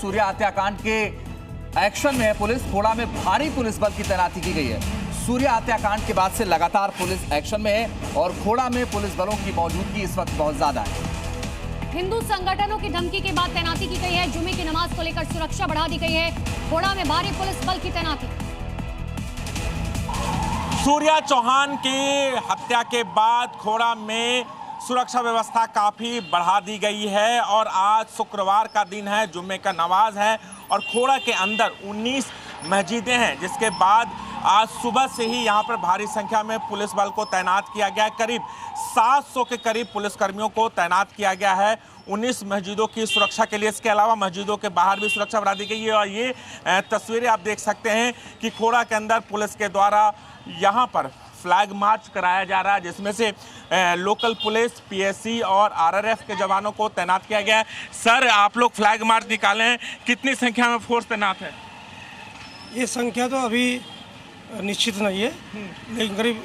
सूर्या हत्याकांड के एक्शन में है पुलिस। खोड़ा में भारी पुलिस बल की तैनाती की गई है। सूर्या हत्याकांड के बाद से लगातार पुलिस एक्शन में है और खोड़ा में पुलिस बलों की मौजूदगी इस वक्त बहुत ज्यादा है। हिंदू संगठनों की धमकी के बाद तैनाती की गई है। जुमे की नमाज को लेकर सुरक्षा बढ़ा दी गई है। खोड़ा में भारी पुलिस बल की तैनाती। सूर्या चौहान की हत्या के बाद खोड़ा में सुरक्षा व्यवस्था काफी बढ़ा दी गई है और आज शुक्रवार का दिन है, जुम्मे का नमाज है और खोड़ा के अंदर 19 मस्जिदें हैं, जिसके बाद आज सुबह से ही यहां पर भारी संख्या में पुलिस बल को तैनात किया गया है। करीब 700 के करीब पुलिसकर्मियों को तैनात किया गया है 19 मस्जिदों की सुरक्षा के लिए। इसके अलावा मस्जिदों के बाहर भी सुरक्षा बढ़ा दी गई है और ये तस्वीरें आप देख सकते हैं कि खोड़ा के अंदर पुलिस के द्वारा यहाँ पर फ्लैग मार्च कराया जा रहा है, जिसमें से लोकल पुलिस, पीएससी और आरआरएफ के जवानों को तैनात किया गया है। सर, आप लोग फ्लैग मार्च निकाले हैं, कितनी संख्या में फोर्स तैनात है? ये संख्या तो अभी निश्चित नहीं है, लेकिन करीब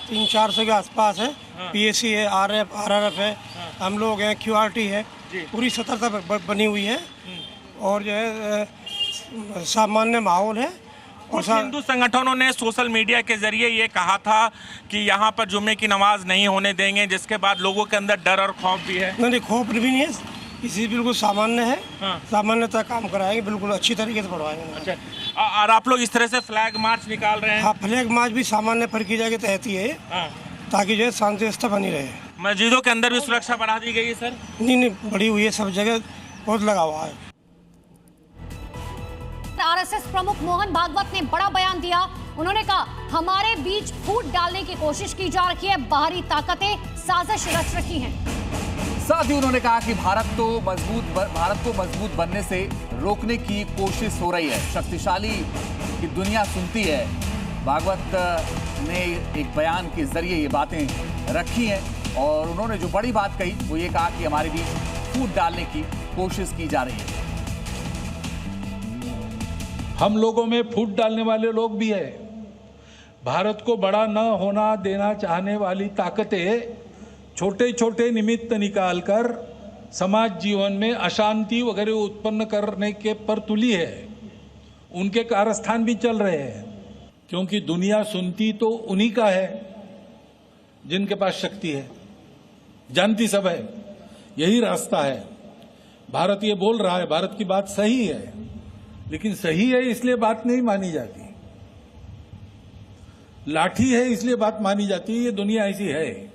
300-400 के आसपास है। पीएससी है, आरआरएफ है, हम लोग हैं, क्यूआरटी है, पूरी सतर्कता बनी हुई है और जो है सामान्य माहौल है। कुछ हिंदू संगठनों ने सोशल मीडिया के जरिए ये कहा था कि यहाँ पर जुम्मे की नमाज नहीं होने देंगे, जिसके बाद लोगों के अंदर डर और खौफ भी है। नहीं, खौफ भी नहीं है, इसी बिल्कुल सामान्य है। सामान्यतः काम कराएंगे, बिल्कुल अच्छी तरीके से पढ़वाएंगे। अच्छा, और आप लोग इस तरह से फ्लैग मार्च निकाल रहे हैं? हाँ, फ्लैग मार्च भी सामान्य प्रक्रिया के तहत ही है, ताकि जो है शांति व्यवस्था बनी रहे। मस्जिदों के अंदर भी सुरक्षा बढ़ा दी गई है सर? नहीं, बढ़ी हुई है, सब जगह बहुत लगा हुआ है। आरएसएस प्रमुख मोहन भागवत ने बड़ा बयान दिया। उन्होंने कहा, हमारे बीच फूट डालने की कोशिश की जा रही है, बाहरी ताकतें साजिश रच रही हैं। साथ ही उन्होंने कहा कि भारत को मजबूत बनने से रोकने की कोशिश हो रही है। शक्तिशाली की दुनिया सुनती है। भागवत ने एक बयान के जरिए ये बातें रखी हैं और उन्होंने जो बड़ी बात कही वो ये कहा कि हमारे बीच फूट डालने की कोशिश की जा रही है। हम लोगों में फूट डालने वाले लोग भी है। भारत को बड़ा न होना देना चाहने वाली ताकतें छोटे छोटे निमित्त निकालकर समाज जीवन में अशांति वगैरह उत्पन्न करने के पर तुली है। उनके कारस्थान भी चल रहे हैं, क्योंकि दुनिया सुनती तो उन्हीं का है जिनके पास शक्ति है, जानती सब है, यही रास्ता है। भारत ये बोल रहा है, भारत की बात सही है, लेकिन सही है इसलिए बात नहीं मानी जाती, लाठी है इसलिए बात मानी जाती है। ये दुनिया ऐसी है।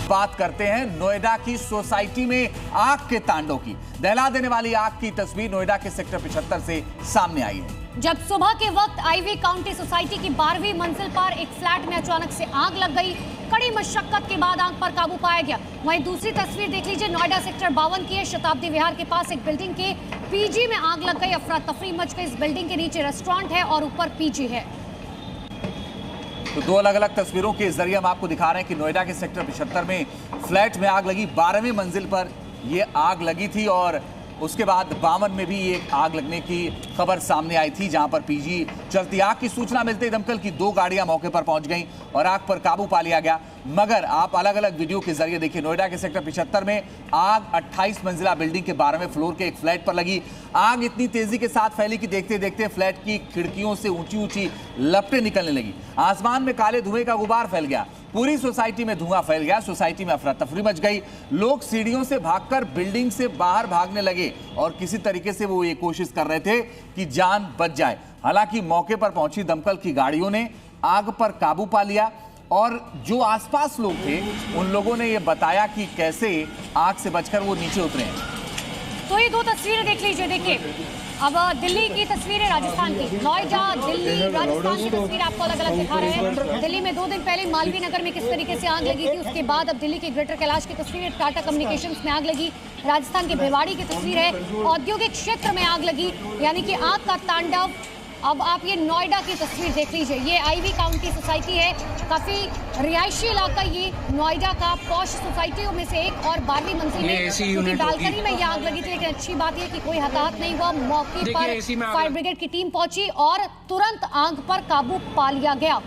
बात करते हैं नोएडा की सोसाइटी में आग के तांडव की। दहला देने वाली आग की तस्वीर नोएडा के सेक्टर 75 से सामने आई है। जब सुबह के वक्त आईवी काउंटी सोसाइटी की 12वीं मंजिल पर एक फ्लैट में अचानक से आग लग गई। कड़ी मशक्कत के बाद आग पर काबू पाया गया। वहीं दूसरी तस्वीर देख लीजिए, नोएडा सेक्टर 52 की है। शताब्दी विहार के पास एक बिल्डिंग के पीजी में आग लग गई। अफरा तफरी मच गई। इस बिल्डिंग के नीचे रेस्टोरेंट है और ऊपर पीजी है। तो दो अलग अलग तस्वीरों के जरिए हम आपको दिखा रहे हैं कि नोएडा के सेक्टर 75 में फ्लैट में आग लगी। 12वीं मंजिल पर यह आग लगी थी और उसके बाद 52 में भी एक आग लगने की खबर सामने आई थी, जहां पर पीजी चलती। आग की सूचना मिलते ही दमकल की 2 गाड़ियां मौके पर पहुंच गईं और आग पर काबू पा लिया गया। मगर आप अलग अलग वीडियो के जरिए देखिए, नोएडा के सेक्टर 75 में आग 28 मंजिला बिल्डिंग के 12वें फ्लोर के एक फ्लैट पर लगी। आग इतनी तेजी के साथ फैली कि देखते देखते फ्लैट की खिड़कियों से ऊंची ऊंची लपटें निकलने लगी। आसमान में काले धुएं का गुबार फैल गया। पूरी सोसाइटी में धुआं फैल गया। सोसाइटी में अफरा तफरी मच गई। लोग सीढ़ियों से भागकर बिल्डिंग से बाहर भागने लगे और किसी तरीके से वो ये कोशिश कर रहे थे कि जान बच जाए। हालांकि मौके पर पहुंची दमकल की गाड़ियों ने आग पर काबू पा लिया और जो आसपास लोग थे उन लोगों ने ये बताया कि कैसे आग से बचकर वो नीचे उतरे हैं। तो ये 2 तस्वीरें देख लीजिए। देखिए, अब दिल्ली की तस्वीरें, राजस्थान की, नोएडा, दिल्ली, राजस्थान की तस्वीर आपको अलग अलग दिखा रहे हैं। दिल्ली में 2 दिन पहले मालवीय नगर में किस तरीके से आग लगी थी, उसके बाद अब दिल्ली के ग्रेटर कैलाश की तस्वीर, टाटा कम्युनिकेशंस में आग लगी। राजस्थान के भिवाड़ी की तस्वीर है, औद्योगिक क्षेत्र में आग लगी, यानी कि आग का तांडव। अब आप ये नोएडा की तस्वीर देख लीजिए। ये आईवी काउंटी सोसाइटी है, काफी रिहायशी इलाका। ये नोएडा का पॉश सोसाइटियों में से एक और 12वीं मंजिल में बालकनी में ये आग लगी थी। लेकिन अच्छी बात यह कि कोई हताहत नहीं हुआ। मौके पर फायर ब्रिगेड की टीम पहुंची और तुरंत आग पर काबू पा लिया गया।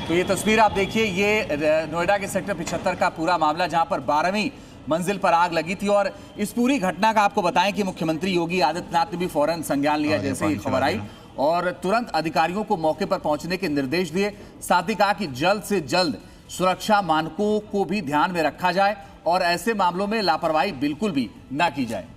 तो ये तस्वीर आप देखिए, ये नोएडा के सेक्टर 75 का पूरा मामला, जहां पर 12वीं मंजिल पर आग लगी थी। और इस पूरी घटना का आपको बताएं कि मुख्यमंत्री योगी आदित्यनाथ ने भी फौरन संज्ञान लिया जैसे ही खबर आई और तुरंत अधिकारियों को मौके पर पहुंचने के निर्देश दिए। साथ ही कहा कि जल्द से जल्द सुरक्षा मानकों को भी ध्यान में रखा जाए और ऐसे मामलों में लापरवाही बिल्कुल भी ना की जाए।